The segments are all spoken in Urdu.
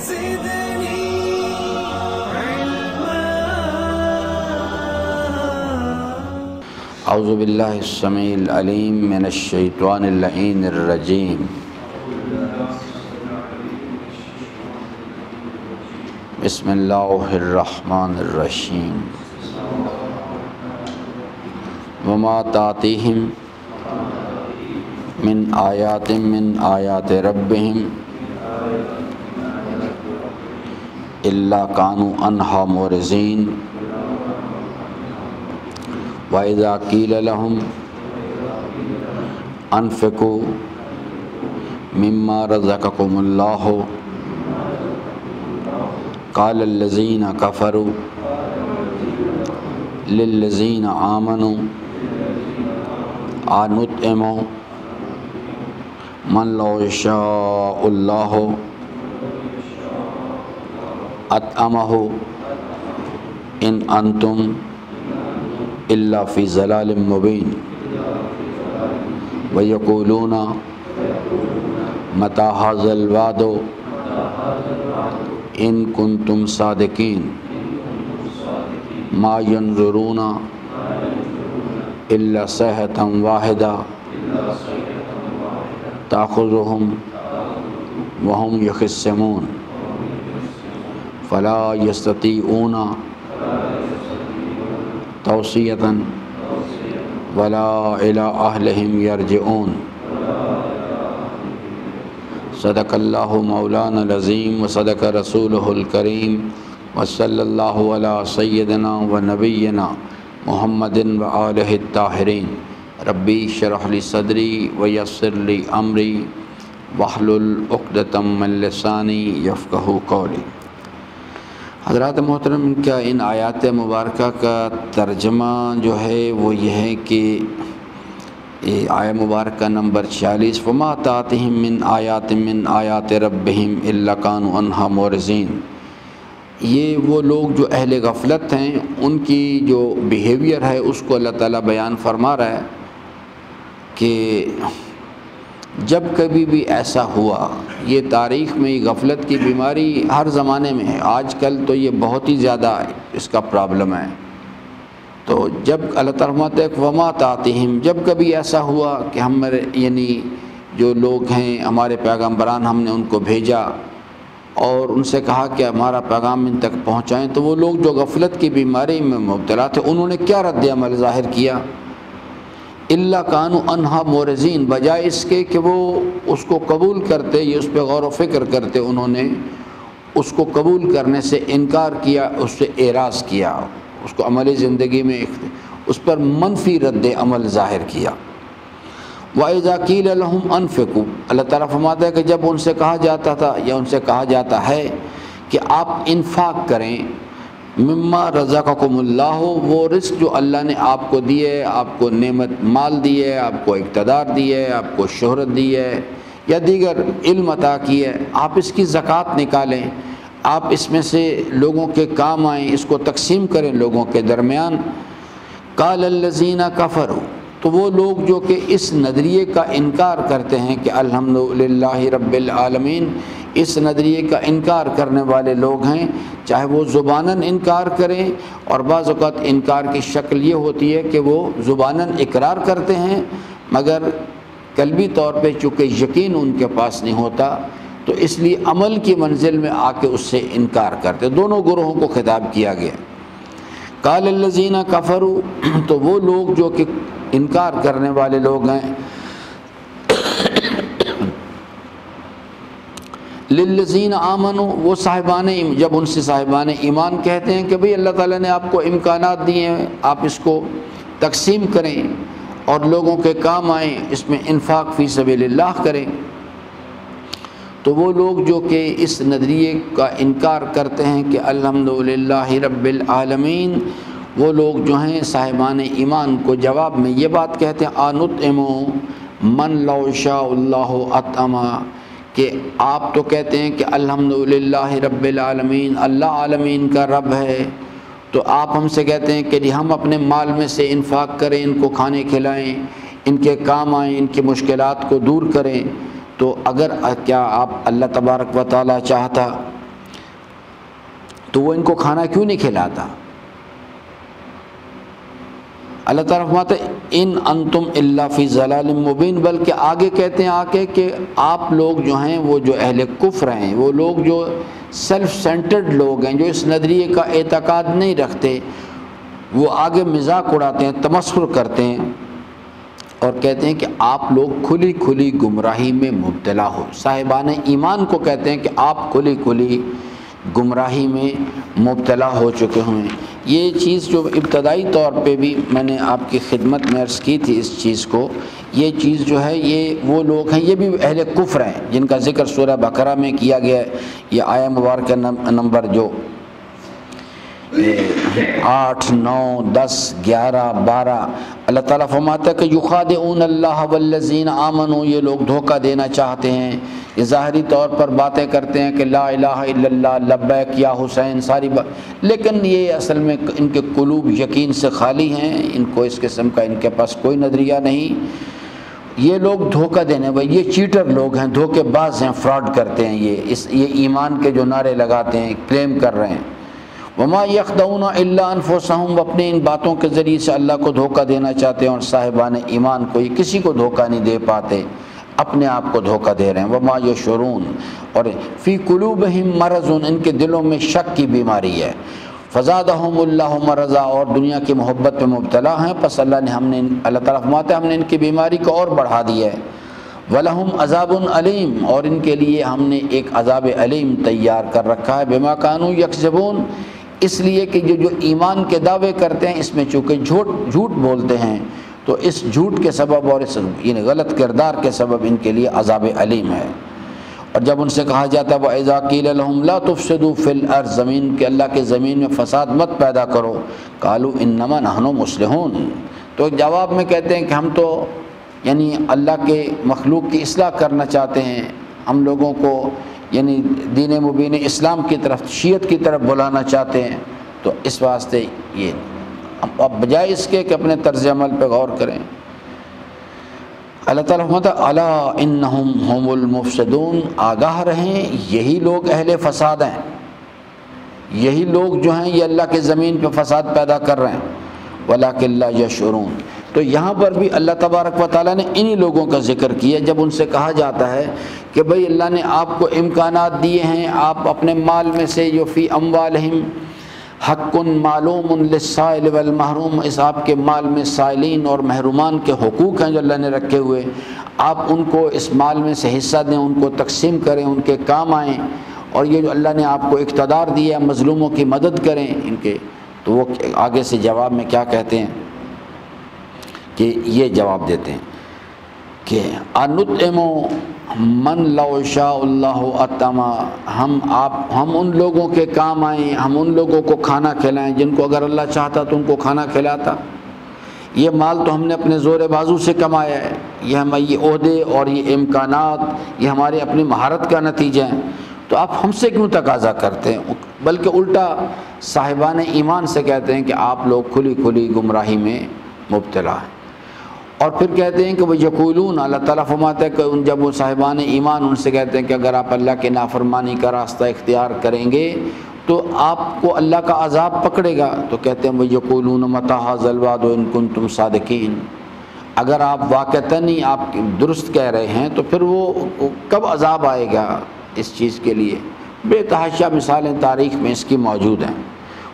زدني علما. اعوذ باللہ السمیع العلیم من الشیطان اللعین الرجیم. بسم اللہ الرحمن الرحیم. وما تأتیہم من آیات ربہم الا کانوا عنہا معرضین. وَإِذَا قِيلَ لَهُمْ أَنفِقُوا مِمَّا رَزَقَكُمُ اللَّهُ قَالَ الَّذِينَ كَفَرُوا لِلَّذِينَ آمَنُوا أَنُطْعِمُ مَنْ لَوْ يَشَاءُ اللَّهُ أَطْعَمَهُ إِنْ أَنْتُمْ إلا فی ضلال مبین. وَيَقُولُونَ مَتَى هَذَا الْوَعْدُ إِن كُنتُمْ صَادِقِينَ. مَا يَنظُرُونَ إِلَّا صَيْحَةً وَاحِدَةً تَأْخُذُهُمْ وَهُمْ يَخِصِّمُونَ فَلَا يَسْتَطِيعُونَ توصیۃً ولا الی اہلہم یرجعون. صدق اللہ مولانا العظیم وصدق رسولہ الکریم وصلی اللہ علی سیدنا و نبینا محمد وآلہ الطاہرین. ربی اشرح لی صدری ویسر لی امری واحلل عقدۃ من لسانی یفقہوا قولی. حضرات محترم، ان کا ان آیات مبارکہ کا ترجمہ جو ہے وہ یہ ہے کہ آیہ مبارکہ نمبر 46 وَمَا تَأْتِيهِم مِّنْ آیَاتِ رَبِّهِمْ إِلَّا كَانُوا عَنْهَا مُعْرِضِينَ. یہ وہ لوگ جو اہل غفلت ہیں، ان کی جو بیہیویئر ہے اس کو اللہ تعالیٰ بیان فرما رہا ہے کہ جب کبھی بھی ایسا ہوا، یہ تاریخ میں غفلت کی بیماری ہر زمانے میں ہے. آج کل تو یہ بہت ہی زیادہ اس کا پرابلم ہے. تو جب اللہ تعالیٰ فرماتے ہیں وما تأتیہم، جب کبھی ایسا ہوا کہ ہمارے یعنی جو لوگ ہیں ہمارے پیغمبران، ہم نے ان کو بھیجا اور ان سے کہا کہ ہمارا پیغام ان تک پہنچائیں، تو وہ لوگ جو غفلت کی بیماری میں مبتلا تھے انہوں نے کیا رد عمل ظاہر کیا؟ الا کانوا عنہا معرضین، بجائے اس کے کہ وہ اس کو قبول کرتے، یہ اس پہ غور و فکر کرتے، انہوں نے اس کو قبول کرنے سے انکار کیا، اس سے اعراض کیا، اس کو عملی زندگی میں اس پر منفی رد عمل ظاہر کیا. وَإِذَا قِيلَ لَهُمْ أَنفِقُوا، اللہ تعالیٰ فرماتا ہے کہ جب ان سے کہا جاتا تھا یا ان سے کہا جاتا ہے کہ آپ انفاق کریں، مما رزقکم اللہ، وہ رزق جو اللہ نے آپ کو دیے، آپ کو نعمت مال دی ہے، آپ کو اقتدار دی ہے، آپ کو شہرت دی ہے یا دیگر علم عطا کی ہے، آپ اس کی زکوٰۃ نکالیں، آپ اس میں سے لوگوں کے کام آئیں، اس کو تقسیم کریں لوگوں کے درمیان. قال الذین کفروا، تو وہ لوگ جو کہ اس نظریے کا انکار کرتے ہیں کہ الحمدللہ رب العالمین، اس نظریے کا انکار کرنے والے لوگ ہیں، چاہے وہ زباناً انکار کریں، اور بعض اوقات انکار کی شکل یہ ہوتی ہے کہ وہ زباناً اقرار کرتے ہیں مگر قلبی طور پہ چونکہ یقین ان کے پاس نہیں ہوتا تو اس لیے عمل کی منزل میں آ کے اس سے انکار کرتے. دونوں گروہوں کو خطاب کیا گیا. قال الذین کفروا، تو وہ لوگ جو کہ انکار کرنے والے لوگ ہیں، للذین آمنوا، وہ صاحبان، جب ان سے صاحبان ایمان کہتے ہیں کہ بھئی اللہ تعالیٰ نے آپ کو امکانات دیے ہیں، آپ اس کو تقسیم کریں اور لوگوں کے کام آئیں، اس میں انفاق فی سبیل اللہ کریں. تو وہ لوگ جو کہ اس نظریے کا انکار کرتے ہیں کہ الحمدللہ رب العالمین، وہ لوگ جو ہیں صاحبان ایمان کو جواب میں یہ بات کہتے ہیں انطعم من لو شاء اللہ اطعمہ، کہ آپ تو کہتے ہیں کہ الحمدللہ رب العالمین، اللہ عالمین کا رب ہے، تو آپ ہم سے کہتے ہیں کہ ہم اپنے مال میں سے انفاق کریں، ان کو کھانے کھلائیں، ان کے کام آئیں، ان کی مشکلات کو دور کریں. تو اگر کیا آپ اللہ تبارک و تعالیٰ چاہتا تو وہ ان کو کھانا کیوں نہیں کھلاتا؟ اللہ تعالیٰ فرماتے ان انتم الا فی ضلال مبین، بلکہ آگے کہتے ہیں آگے کہ آپ لوگ جو ہیں وہ جو اہل کفر ہیں، وہ لوگ جو سیلف سینٹرڈ لوگ ہیں، جو اس نظریے کا اعتقاد نہیں رکھتے، وہ آگے مذاق اڑاتے ہیں، تمسخر کرتے ہیں اور کہتے ہیں کہ آپ لوگ کھلی کھلی گمراہی میں مبتلا ہو۔ صاحبان ایمان کو کہتے ہیں کہ آپ کھلی کھلی گمراہی میں مبتلا ہو چکے ہیں۔ یہ چیز جو ابتدائی طور پہ بھی میں نے آپ کی خدمت میں عرض کی تھی، اس چیز کو، یہ چیز جو ہے یہ وہ لوگ ہیں، یہ بھی اہل کفر ہیں جن کا ذکر سورہ بقرہ میں کیا گیا ہے۔ یہ آیہ مبارکہ نمبر جو 8، 9، 10، 11، 12 اللہ تعالیٰ فرماتا ہے کہ یخادعون اللہ والذین آمنوا، یہ لوگ دھوکہ دینا چاہتے ہیں، یہ ظاہری طور پر باتیں کرتے ہیں کہ لا الہ الا اللہ، لبیک یا حسین، ساری لیکن یہ اصل میں ان کے قلوب یقین سے خالی ہیں، ان کو اس قسم کا ان کے پاس کوئی نظریہ نہیں۔ یہ لوگ دھوکہ دینے بھائی، یہ چیٹر لوگ ہیں، دھوکے باز ہیں، فراڈ کرتے ہیں، یہ ایمان کے جو نعرے لگاتے ہیں، کلیم کر رہے ہیں۔ وما یخدعون الا انفسهم، اپنے ان باتوں کے ذریعے سے اللہ کو دھوکہ دینا چاہتے ہیں، اور صاحبان ایمان کو یہ کسی کو دھوکہ نہیں دے پاتے، اپنے آپ کو دھوکہ دے رہے ہیں۔ وما یشعرون، اور فی قلوبہم مرض، ان کے دلوں میں شک کی بیماری ہے۔ فزادہم اللہ مرضا، اور دنیا کی محبت میں مبتلا ہیں، پس اللہ تعالیٰ فرماتا ہے ہم نے ان کی بیماری کو اور بڑھا دیا ہے۔ وَلَهُمْ عَذَابٌ علیم، اور ان کے لیے ہم نے ایک عذاب علیم تیار کر رکھا ہے۔ بما کانوا یکذبون، اس لیے کہ جو ایمان کے دعوے کرتے ہیں، اس میں چونکہ جھوٹ بولتے ہیں، تو اس جھوٹ کے سبب اور اس غلط کردار کے سبب ان کے لیے عذاب علیم ہے۔ اور جب ان سے کہا جاتا ہے وَإِذَا قِيلَ لَهُمْ لَا تُفْسِدُوا فِي الْأَرْضِ، زمین کے اللہ کے زمین میں فساد مت پیدا کرو، قَالُوا إِنَّمَا نَحْنُ مُصْلِحُونَ، تو جواب میں کہتے ہیں کہ ہم تو یعنی اللہ کے مخلوق کی اصلاح کرنا چاہتے ہیں، ہم لوگوں کو یعنی دین مبین اسلام کی طرف، شیعت کی طرف بلانا چاہتے ہیں۔ تو اس واسطے یہ اب بجائے اس کے کہ اپنے طرز عمل پہ غور کریں، اللہ تعالیٰ فرماتا ہے الا انہم هم المفسدون، آگاہ رہیں یہی لوگ اہل فساد ہیں، یہی لوگ جو ہیں یہ اللہ کے زمین پہ فساد پیدا کر رہے ہیں، ولکن لا یشعرون۔ تو یہاں پر بھی اللہ تبارک و تعالیٰ نے انہی لوگوں کا ذکر کیا، جب ان سے کہا جاتا ہے کہ بھئی اللہ نے آپ کو امکانات دیے ہیں، آپ اپنے مال میں سے جو فی اموالہم حق معلوم للسائل والمحروم، اس آپ کے مال میں سائلین اور محرومان کے حقوق ہیں جو اللہ نے رکھے ہوئے، آپ ان کو اس مال میں سے حصہ دیں، ان کو تقسیم کریں، ان کے کام آئیں، اور یہ جو اللہ نے آپ کو اقتدار دیا مظلوموں کی مدد کریں ان کے، تو وہ آگے سے جواب میں کیا کہتے ہیں کہ یہ جواب دیتے ہیں کہ انطعم من لو شاء اللہ اطعما، ہم ان لوگوں کے کام آئیں، ہم ان لوگوں کو کھانا کھلائیں جن کو اگر اللہ چاہتا تو ان کو کھانا کھلاتا۔ یہ مال تو ہم نے اپنے زور بازو سے کمایا ہے، یہ عہدے اور یہ امکانات یہ ہماری اپنی مہارت کا نتیجہ ہے، تو آپ ہم سے کیوں تقاضا کرتے ہیں؟ بلکہ الٹا صاحبان ایمان سے کہتے ہیں کہ آپ لوگ کھلی کھلی گمراہی میں مبتلا ہیں۔ اور پھر کہتے ہیں کہ وہ یقولون، اللہ تعالیٰ فرماتا ہے کہ جب وہ صاحبان ایمان ان سے کہتے ہیں کہ اگر آپ اللہ کے نافرمانی کا راستہ اختیار کریں گے تو آپ کو اللہ کا عذاب پکڑے گا، تو کہتے ہیں وہ یقولون متی ھذا الوعد ان کنتم صادقین، اگر آپ واقعتاً ہی آپ درست کہہ رہے ہیں تو پھر وہ کب عذاب آئے گا اس چیز کے لیے؟ بے تحاشا مثالیں تاریخ میں اس کی موجود ہیں۔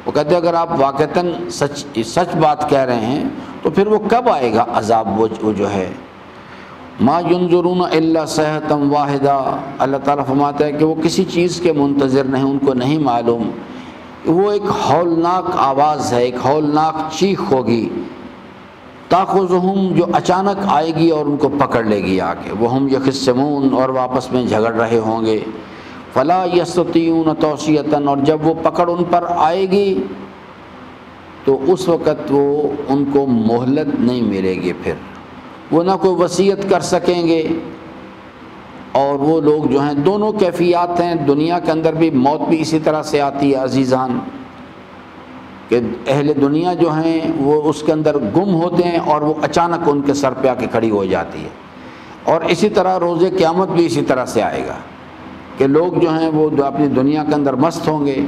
وہ کہتے ہیں اگر آپ واقعتاً سچ بات کہہ رہے ہیں تو پھر وہ کب آئے گا عذاب؟ وہ جو ہے ما ینظرون الا صیحۃ واحدہ، اللہ تعالیٰ فرماتا ہے کہ وہ کسی چیز کے منتظر نہیں، ان کو نہیں معلوم، وہ ایک ہولناک آواز ہے، ایک ہولناک چیخ ہوگی، تاخذہم، جو اچانک آئے گی اور ان کو پکڑ لے گی آ کے، وہم یخصمون، اور وہ آپس میں جھگڑ رہے ہوں گے، فلا یستطیعون توصیۃ، اور جب وہ پکڑ ان پر آئے گی تو اس وقت وہ ان کو مہلت نہیں ملے گی، پھر وہ نہ کوئی وصیت کر سکیں گے۔ اور وہ لوگ جو ہیں دونوں کیفیات ہیں، دنیا کے اندر بھی موت بھی اسی طرح سے آتی ہے عزیزان، کہ اہل دنیا جو ہیں وہ اس کے اندر گم ہوتے ہیں اور وہ اچانک ان کے سر پہ آ کے کھڑی ہو جاتی ہے، اور اسی طرح روز قیامت بھی اسی طرح سے آئے گا کہ لوگ جو ہیں وہ اپنی دنیا کے اندر مست ہوں گے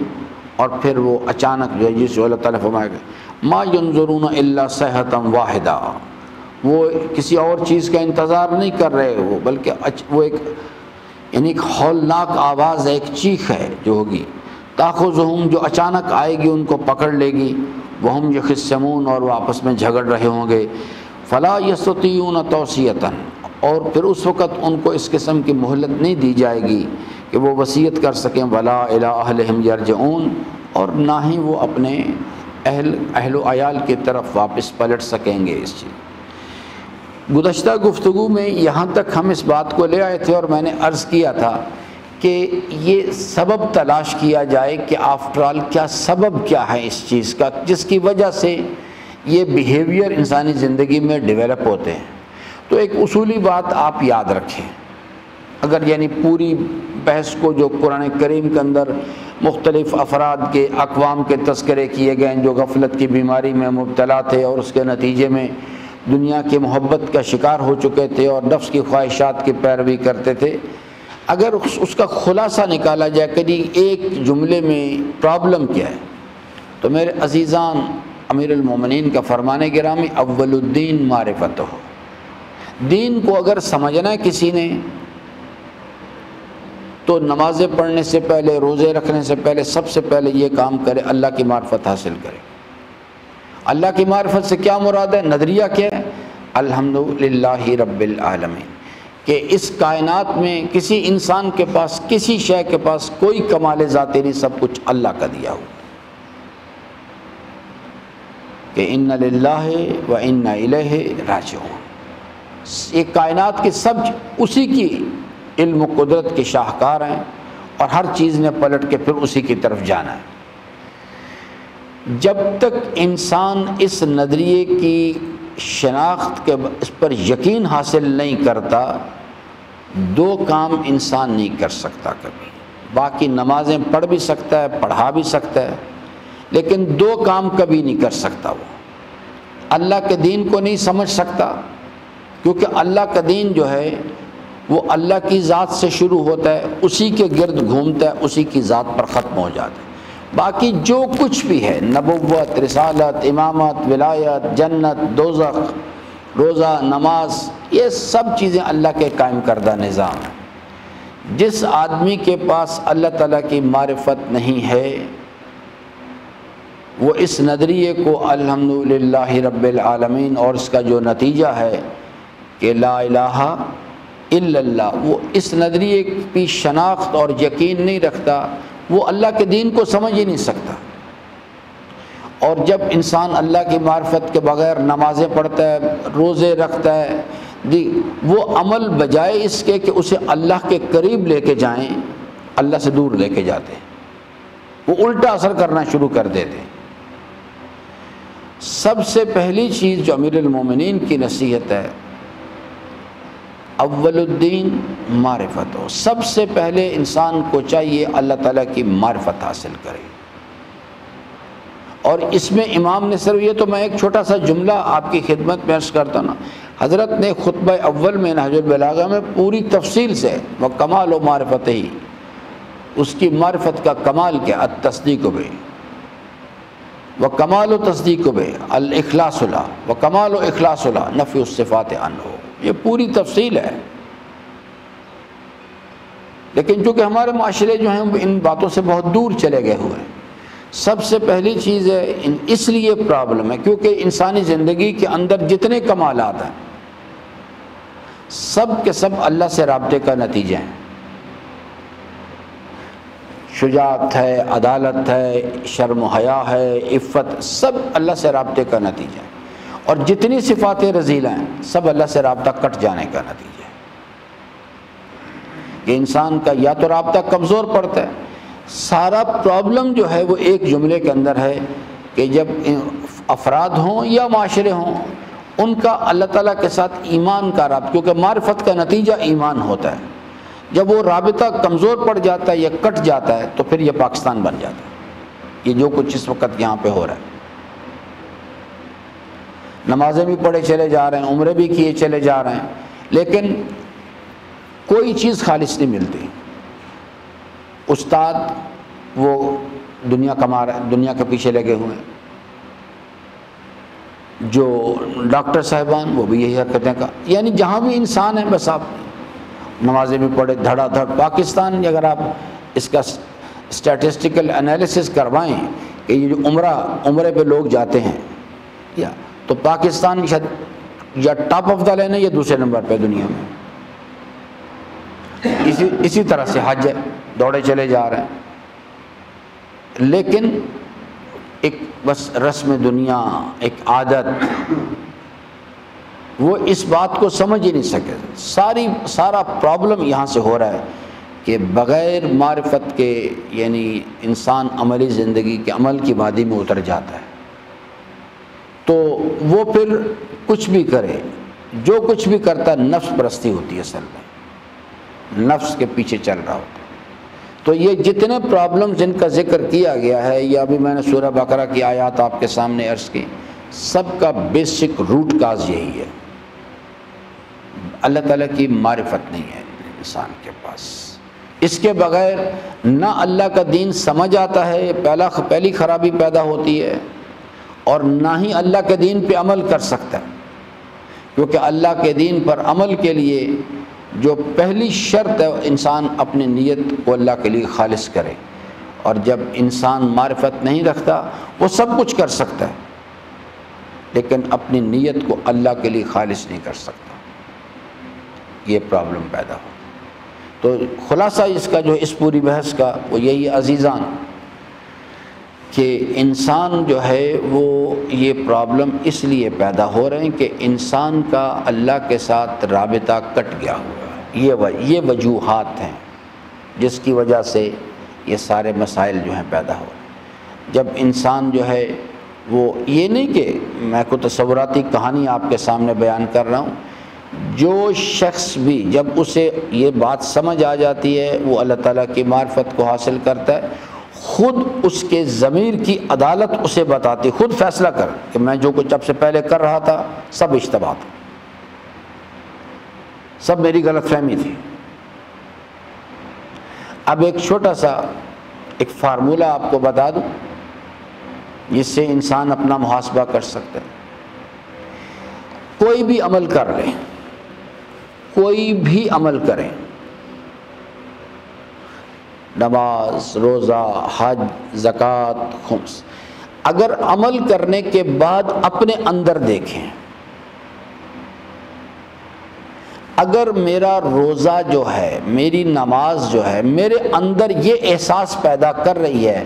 اور پھر وہ اچانک جو ہے جس اللہ تعالیٰ فرمائے گا ما ینظرون الا صیحۃ واحدہ، وہ کسی اور چیز کا انتظار نہیں کر رہے وہ، بلکہ وہ ایک یعنی ایک ہولناک آواز ہے، ایک چیخ ہے جو ہوگی، تاخذہم جو اچانک آئے گی ان کو پکڑ لے گی، وہم یخصمون اور وہ آپس میں جھگڑ رہے ہوں گے، فلا یستطیعون توصیۃ، اور پھر اس وقت ان کو اس قسم کی مہلت نہیں دی جائے گی کہ وہ وصیت کر سکیں، ولا الی اہلہم یرجعون، اور نہ ہی وہ اپنے اہل و عیال کی طرف واپس پلٹ سکیں گے اس چیز۔ گزشتہ گفتگو میں یہاں تک ہم اس بات کو لے آئے تھے اور میں نے عرض کیا تھا کہ یہ سبب تلاش کیا جائے کہ آفٹر آل کیا سبب کیا ہے اس چیز کا جس کی وجہ سے یہ بیہیویئر انسانی زندگی میں ڈیولپ ہوتے ہیں۔ تو ایک اصولی بات آپ یاد رکھیں، اگر یعنی پوری بحث کو جو قرآن کریم کے اندر مختلف افراد کے اقوام کے تذکرے کیے گئے ہیں جو غفلت کی بیماری میں مبتلا تھے اور اس کے نتیجے میں دنیا کی محبت کا شکار ہو چکے تھے اور نفس کی خواہشات کی پیروی کرتے تھے، اگر اس کا خلاصہ نکالا جائے کہ ایک جملے میں پرابلم کیا ہے، تو میرے عزیزان امیر المومنین کا فرمان گرامی اول الدین معرفت ہو، دین کو اگر سمجھنا ہے کسی نے تو نمازیں پڑھنے سے پہلے، روزے رکھنے سے پہلے سب سے پہلے یہ کام کرے، اللہ کی معرفت حاصل کرے۔ اللہ کی معرفت سے کیا مراد ہے؟ نظریہ کیا ہے؟ الحمدللہ رب العالمین، کہ اس کائنات میں کسی انسان کے پاس، کسی شے کے پاس کوئی کمال ذاتی نہیں، سب کچھ اللہ کا دیا ہوا، کہ ان للہ و انا الیہ راجعون، یہ کائنات کی سب اسی کی علم و قدرت کے شاہکار ہیں اور ہر چیز نے پلٹ کے پھر اسی کی طرف جانا ہے۔ جب تک انسان اس نظریے کی شناخت کے اس پر یقین حاصل نہیں کرتا، دو کام انسان نہیں کر سکتا کبھی۔ باقی نمازیں پڑھ بھی سکتا ہے، پڑھا بھی سکتا ہے، لیکن دو کام کبھی نہیں کر سکتا۔ وہ اللہ کے دین کو نہیں سمجھ سکتا، کیونکہ اللہ کا دین جو ہے وہ اللہ کی ذات سے شروع ہوتا ہے، اسی کے گرد گھومتا ہے، اسی کی ذات پر ختم ہو جاتا ہے۔ باقی جو کچھ بھی ہے، نبوت، رسالت، امامت، ولایت، جنت، دوزخ، روزہ، نماز، یہ سب چیزیں اللہ کے قائم کردہ نظام ہیں۔ جس آدمی کے پاس اللہ تعالیٰ کی معرفت نہیں ہے، وہ اس نظریے کو الحمدللہ رب العالمین اور اس کا جو نتیجہ ہے کہ لا الہ الا اللہ، وہ اس نظریے کی شناخت اور یقین نہیں رکھتا، وہ اللہ کے دین کو سمجھ ہی نہیں سکتا۔ اور جب انسان اللہ کی معرفت کے بغیر نمازیں پڑھتا ہے، روزے رکھتا ہے، وہ عمل بجائے اس کے کہ اسے اللہ کے قریب لے کے جائیں، اللہ سے دور لے کے جاتے ہیں، وہ الٹا اثر کرنا شروع کر دیتے ہیں۔ سب سے پہلی چیز جو امیر المومنین کی نصیحت ہے، اول الدین معرفت ہو، سب سے پہلے انسان کو چاہیے اللہ تعالیٰ کی معرفت حاصل کرے۔ اور اس میں امام نے صرف یہ تو میں ایک چھوٹا سا جملہ آپ کی خدمت میں عرض کرتا نا، حضرت نے خطبہ اول میں نہج البلاغہ میں پوری تفصیل سے وہ کمال و معرفت ہی، اس کی معرفت کا کمال کیا، التصدیق بہ، وہ کمال و تصدیق بہ، الاخلاص له، وہ کمال و اخلاص له، نفی الصفات عنہ، یہ پوری تفصیل ہے۔ لیکن چونکہ ہمارے معاشرے جو ہیں ان باتوں سے بہت دور چلے گئے ہوئے ہیں۔ سب سے پہلی چیز ہے، اس لیے پرابلم ہے کیونکہ انسانی زندگی کے اندر جتنے کمالات ہیں سب کے سب اللہ سے رابطے کا نتیجہ ہیں۔ شجاعت ہے، عدالت ہے، شرم و حیا ہے، عفت، سب اللہ سے رابطے کا نتیجہ ہے۔ اور جتنی صفات رذیلہ ہیں سب اللہ سے رابطہ کٹ جانے کا نتیجہ ہے، کہ انسان کا یا تو رابطہ کمزور پڑتا ہے۔ سارا پرابلم جو ہے وہ ایک جملے کے اندر ہے کہ جب افراد ہوں یا معاشرے ہوں، ان کا اللہ تعالیٰ کے ساتھ ایمان کا رابطہ، کیونکہ معرفت کا نتیجہ ایمان ہوتا ہے، جب وہ رابطہ کمزور پڑ جاتا ہے یا کٹ جاتا ہے تو پھر یہ پاکستان بن جاتا ہے، یہ جو کچھ اس وقت یہاں پہ ہو رہا ہے۔ نمازیں بھی پڑھے چلے جا رہے ہیں، عمرے بھی کیے چلے جا رہے ہیں، لیکن کوئی چیز خالص نہیں ملتی۔ استاد وہ دنیا کما رہے ہیں، دنیا کے پیچھے لگے ہوئے ہیں. جو ڈاکٹر صاحبان وہ بھی یہی حرکتیں کا، یعنی جہاں بھی انسان ہے بس آپ نمازیں بھی پڑھے دھڑا دھڑ. پاکستان اگر آپ اس کا اسٹیٹسٹیکل انالیسس کروائیں کہ یہ جو عمرے پہ لوگ جاتے ہیں یا تو پاکستان یا ٹاپ آف دا لائن ہے یا دوسرے نمبر پہ دنیا میں. اسی طرح سے حج ہے، دوڑے چلے جا رہے ہیں، لیکن ایک بس رسم دنیا، ایک عادت، وہ اس بات کو سمجھ ہی نہیں سکے. سارا پرابلم یہاں سے ہو رہا ہے کہ بغیر معرفت کے یعنی انسان عملی زندگی کے عمل کی وادی میں اتر جاتا ہے، تو وہ پھر کچھ بھی کرے، جو کچھ بھی کرتا نفس پرستی ہوتی ہے، اصل میں نفس کے پیچھے چل رہا ہوتا ہے. تو یہ جتنے پرابلمز جن کا ذکر کیا گیا ہے، یا ابھی میں نے سورہ بقرہ کی آیات آپ کے سامنے عرض کی، سب کا بیسک روٹ کاز یہی ہے، اللہ تعالیٰ کی معرفت نہیں ہے انسان کے پاس. اس کے بغیر نہ اللہ کا دین سمجھ آتا ہے، پہلی خرابی پیدا ہوتی ہے، اور نہ ہی اللہ کے دین پہ عمل کر سکتا ہے. کیونکہ اللہ کے دین پر عمل کے لیے جو پہلی شرط ہے، انسان اپنی نیت کو اللہ کے لیے خالص کرے. اور جب انسان معرفت نہیں رکھتا وہ سب کچھ کر سکتا ہے لیکن اپنی نیت کو اللہ کے لیے خالص نہیں کر سکتا. یہ پرابلم پیدا ہو. تو خلاصہ اس کا جو اس پوری بحث کا وہ یہی عزیزان کہ انسان جو ہے وہ یہ پرابلم اس لیے پیدا ہو رہے ہیں کہ انسان کا اللہ کے ساتھ رابطہ کٹ گیا ہوا ہے. یہ وجوہات ہیں جس کی وجہ سے یہ سارے مسائل جو ہیں پیدا ہو رہے ہیں. جب انسان جو ہے وہ یہ نہیں کہ میں کو تصوراتی کہانی آپ کے سامنے بیان کر رہا ہوں، جو شخص بھی جب اسے یہ بات سمجھ آ جاتی ہے وہ اللہ تعالیٰ کی معرفت کو حاصل کرتا ہے، خود اس کے ضمیر کی عدالت اسے بتاتی، خود فیصلہ کر کہ میں جو کچھ اب سے پہلے کر رہا تھا سب اشتباہ تھا، سب میری غلط فہمی تھی. اب ایک چھوٹا سا ایک فارمولہ آپ کو بتا دوں جس سے انسان اپنا محاسبہ کر سکتا ہے. کوئی بھی عمل کر لیں، کوئی بھی عمل کریں، نماز، روزہ، حج، زکوٰۃ، خمس، اگر عمل کرنے کے بعد اپنے اندر دیکھیں، اگر میرا روزہ جو ہے، میری نماز جو ہے میرے اندر یہ احساس پیدا کر رہی ہے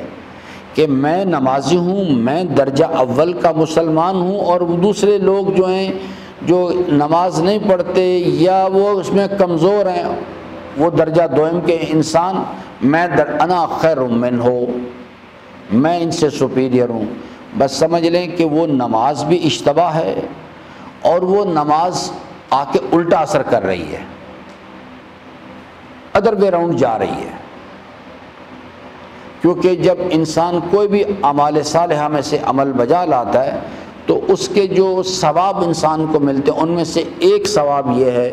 کہ میں نمازی ہوں، میں درجہ اول کا مسلمان ہوں، اور دوسرے لوگ جو ہیں جو نماز نہیں پڑھتے یا وہ اس میں کمزور ہیں، وہ درجہ دوئم کے انسان، انا خیر من ہو، میں ان سے سپیریئر ہوں، بس سمجھ لیں کہ وہ نماز بھی اشتباہ ہے اور وہ نماز آ کے الٹا اثر کر رہی ہے، ادر وے راؤنڈ جا رہی ہے. کیونکہ جب انسان کوئی بھی اعمال صالحہ میں سے عمل بجا لاتا ہے تو اس کے جو ثواب انسان کو ملتے ہیں ان میں سے ایک ثواب یہ ہے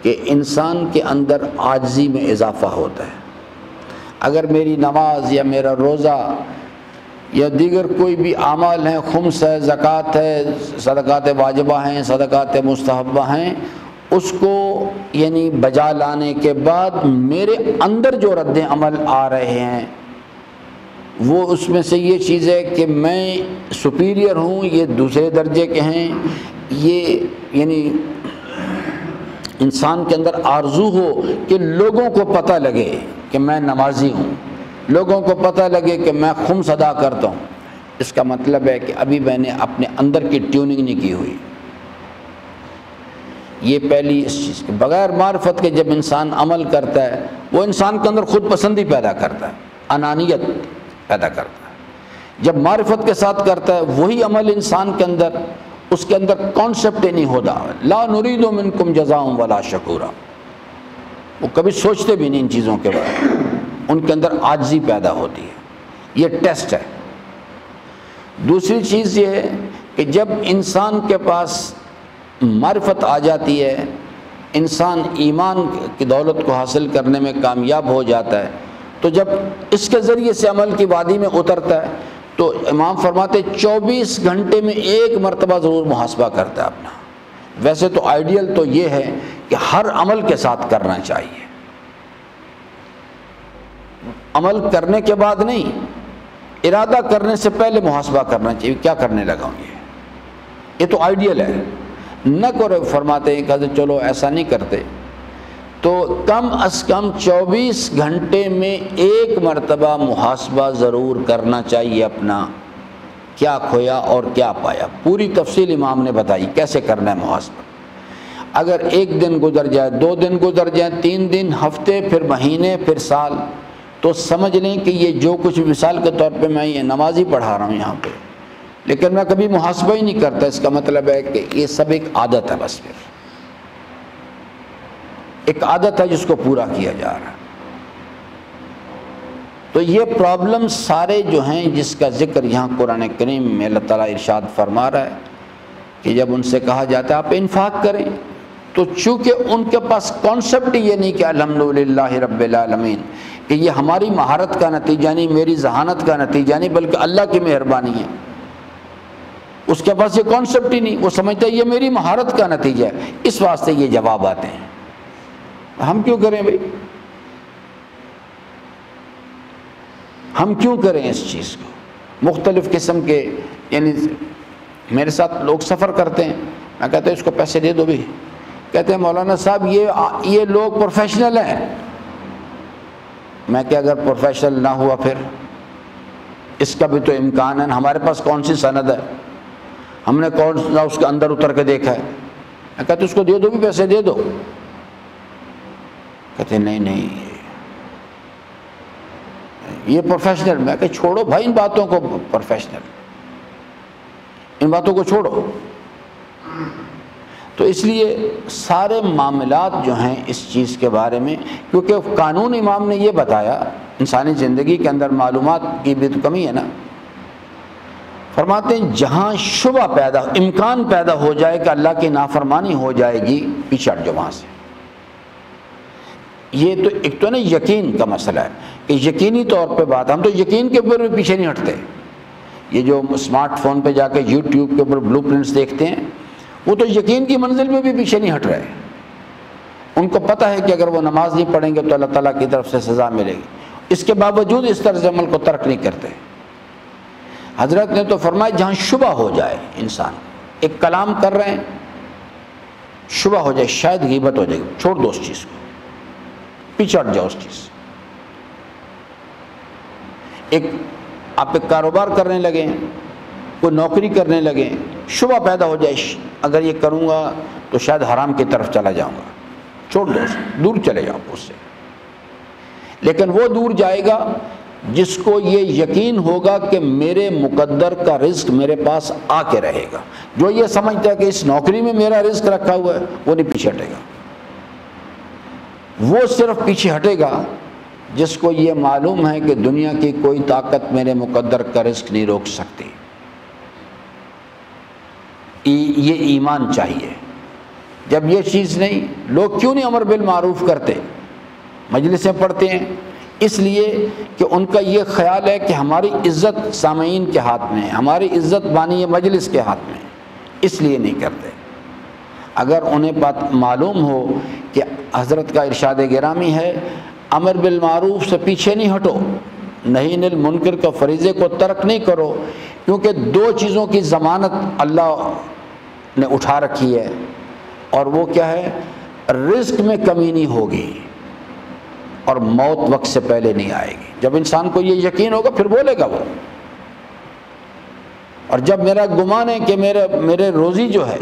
کہ انسان کے اندر عاجزی میں اضافہ ہوتا ہے. اگر میری نماز یا میرا روزہ یا دیگر کوئی بھی اعمال ہیں، خمس ہے، زکوٰۃ ہے، صدقات واجبہ ہیں، صدقات مستحبہ ہیں، اس کو یعنی بجا لانے کے بعد میرے اندر جو رد عمل آ رہے ہیں وہ اس میں سے یہ چیز ہے کہ میں سپیریئر ہوں، یہ دوسرے درجے کے ہیں. یہ یعنی انسان کے اندر آرزو ہو کہ لوگوں کو پتہ لگے کہ میں نمازی ہوں، لوگوں کو پتہ لگے کہ میں خمس ادا کرتا ہوں. اس کا مطلب ہے کہ ابھی میں نے اپنے اندر کی ٹیوننگ نہیں کی ہوئی. یہ پہلی اس چیز کے بغیر معرفت کے جب انسان عمل کرتا ہے وہ انسان کے اندر خود پسندی پیدا کرتا ہے، انانیت پیدا کرتا ہے. جب معرفت کے ساتھ کرتا ہے وہی عمل انسان کے اندر، اس کے اندر کانسیپٹ ہی نہیں ہوتا، لا نرید منکم جزاء ولا شکورا، وہ کبھی سوچتے بھی نہیں ان چیزوں کے بارے میں، ان کے اندر عاجزی پیدا ہوتی ہے. یہ ٹیسٹ ہے. دوسری چیز یہ ہے کہ جب انسان کے پاس معرفت آ جاتی ہے، انسان ایمان کی دولت کو حاصل کرنے میں کامیاب ہو جاتا ہے، تو جب اس کے ذریعے سے عمل کی وادی میں اترتا ہے تو امام فرماتے 24 گھنٹے میں ایک مرتبہ ضرور محاسبہ کرتا ہے اپنا۔ ویسے تو آئیڈیل تو یہ ہے کہ ہر عمل کے ساتھ کرنا چاہیے، عمل کرنے کے بعد نہیں، ارادہ کرنے سے پہلے محاسبہ کرنا چاہیے، کیا کرنے لگا ہوں یہ تو آئیڈیل ہے۔ نہ کرو، فرماتے ہیں کہ چلو ایسا نہیں کرتے تو کم از کم 24 گھنٹے میں ایک مرتبہ محاسبہ ضرور کرنا چاہیے اپنا، کیا کھویا اور کیا پایا۔ پوری تفصیل امام نے بتائی کیسے کرنا ہے محاسبہ۔ اگر ایک دن گزر جائے، 2 دن گزر جائیں، 3 دن، ہفتے، پھر مہینے، پھر سال، تو سمجھ لیں کہ یہ جو کچھ مثال کے طور پہ میں یہ نماز ہی پڑھا رہا ہوں یہاں پہ، لیکن میں کبھی محاسبہ ہی نہیں کرتا، اس کا مطلب ہے کہ یہ سب ایک عادت ہے، بس پھر ایک عادت ہے جس کو پورا کیا جا رہا ہے۔ تو یہ پرابلم سارے جو ہیں جس کا ذکر یہاں قرآن کریم میں اللہ تعالیٰ ارشاد فرما رہا ہے کہ جب ان سے کہا جاتا ہے آپ انفاق کریں، تو چونکہ ان کے پاس کانسیپٹ یہ نہیں کہ الحمدللہ رب العالمین، کہ یہ ہماری مہارت کا نتیجہ نہیں، میری ذہانت کا نتیجہ نہیں، بلکہ اللہ کی مہربانی ہے، اس کے پاس یہ کانسیپٹ ہی نہیں، وہ سمجھتا ہے یہ میری مہارت کا نتیجہ ہے، اس واسطے یہ جواب آتے ہیں۔ ہم کیوں کریں بھائی، ہم کیوں کریں اس چیز کو؟ مختلف قسم کے، یعنی میرے ساتھ لوگ سفر کرتے ہیں، میں کہتا ہوں اس کو پیسے دے دو بھی، کہتے ہیں مولانا صاحب یہ لوگ پروفیشنل ہیں۔ میں کہ اگر پروفیشنل نہ ہوا پھر اس کا بھی تو امکان ہے، ہمارے پاس کون سی سند ہے، ہم نے کون سا اس کے اندر اتر کے دیکھا ہے؟ میں کہتا ہوں اس کو دے دو بھی، پیسے دے دو۔ کہتے ہیں نہیں یہ پروفیشنل۔ میں کہ چھوڑو بھائی ان باتوں کو، پروفیشنل ان باتوں کو چھوڑو۔ تو اس لیے سارے معاملات جو ہیں اس چیز کے بارے میں، کیونکہ قانون امام نے یہ بتایا، انسانی زندگی کے اندر معلومات کی بھی تو کمی ہے نا، فرماتے ہیں جہاں شبہ پیدا، امکان پیدا ہو جائے کہ اللہ کی نافرمانی ہو جائے گی، پیچھے ہٹ جاؤ وہاں سے۔ یہ تو ایک تو نا یقین کا مسئلہ ہے کہ یقینی طور پہ بات، ہم تو یقین کے اوپر بھی پیچھے نہیں ہٹتے۔ یہ جو اسمارٹ فون پہ جا کے یوٹیوب کے اوپر بلو پرنٹس دیکھتے ہیں، وہ تو یقین کی منزل میں بھی پیچھے نہیں ہٹ رہے، ان کو پتہ ہے کہ اگر وہ نماز نہیں پڑھیں گے تو اللہ تعالیٰ کی طرف سے سزا ملے گی، اس کے باوجود اس طرز عمل کو ترک نہیں کرتے۔ حضرت نے تو فرمایا جہاں شبہ ہو جائے، انسان ایک کلام کر رہے ہیں، شبہ ہو جائے، شاید غیبت ہو جائے گی، چھوڑ دو اس چیز کو، پیچھے ہٹ جاؤ اس چیز سے۔ آپ ایک کاروبار کرنے لگے، کوئی نوکری کرنے لگے، شبہ پیدا ہو جائے اگر یہ کروں گا تو شاید حرام کی طرف چلا جاؤں گا، چھوڑ دو اسے، دور چلے جاؤ اس سے۔ لیکن وہ دور جائے گا جس کو یہ یقین ہوگا کہ میرے مقدر کا رزق میرے پاس آ کے رہے گا۔ جو یہ سمجھتا ہے کہ اس نوکری میں میرا رزق رکھا ہوا ہے، وہ نہیں پیچھے ہٹے گا۔ وہ صرف پیچھے ہٹے گا جس کو یہ معلوم ہے کہ دنیا کی کوئی طاقت میرے مقدر کا رزق نہیں روک سکتی۔ یہ ایمان چاہیے۔ جب یہ چیز نہیں، لوگ کیوں نہیں امر بالمعروف کرتے، مجلسیں پڑھتے ہیں؟ اس لیے کہ ان کا یہ خیال ہے کہ ہماری عزت سامعین کے ہاتھ میں ہے، ہماری عزت بانی مجلس کے ہاتھ میں، اس لیے نہیں کرتے۔ اگر انہیں بات معلوم ہو کہ حضرت کا ارشاد گرامی ہے امر بالمعروف سے پیچھے نہیں ہٹو، نہی عن المنکر کا فریضے کو ترک نہیں کرو، کیونکہ 2 چیزوں کی ضمانت اللہ نے اٹھا رکھی ہے، اور وہ کیا ہے؟ رزق میں کمی نہیں ہوگی اور موت وقت سے پہلے نہیں آئے گی۔ جب انسان کو یہ یقین ہوگا پھر بولے گا وہ، اور جب میرا گمان ہے کہ میرے روزی جو ہے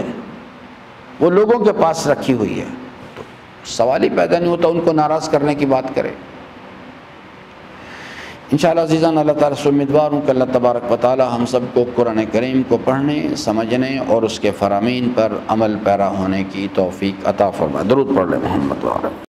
وہ لوگوں کے پاس رکھی ہوئی ہے، تو سوال ہی پیدا نہیں ہوتا ان کو ناراض کرنے کی بات کرے۔ انشاءاللہ عزیزان، اللہ تعالیٰ سے امیدوار ہوں کہ اللہ تبارک و تعالیٰ ہم سب کو قرآن کریم کو پڑھنے، سمجھنے اور اس کے فرامین پر عمل پیرا ہونے کی توفیق عطا فرمائے۔ درود پڑھ لیں محمد وعلیہ۔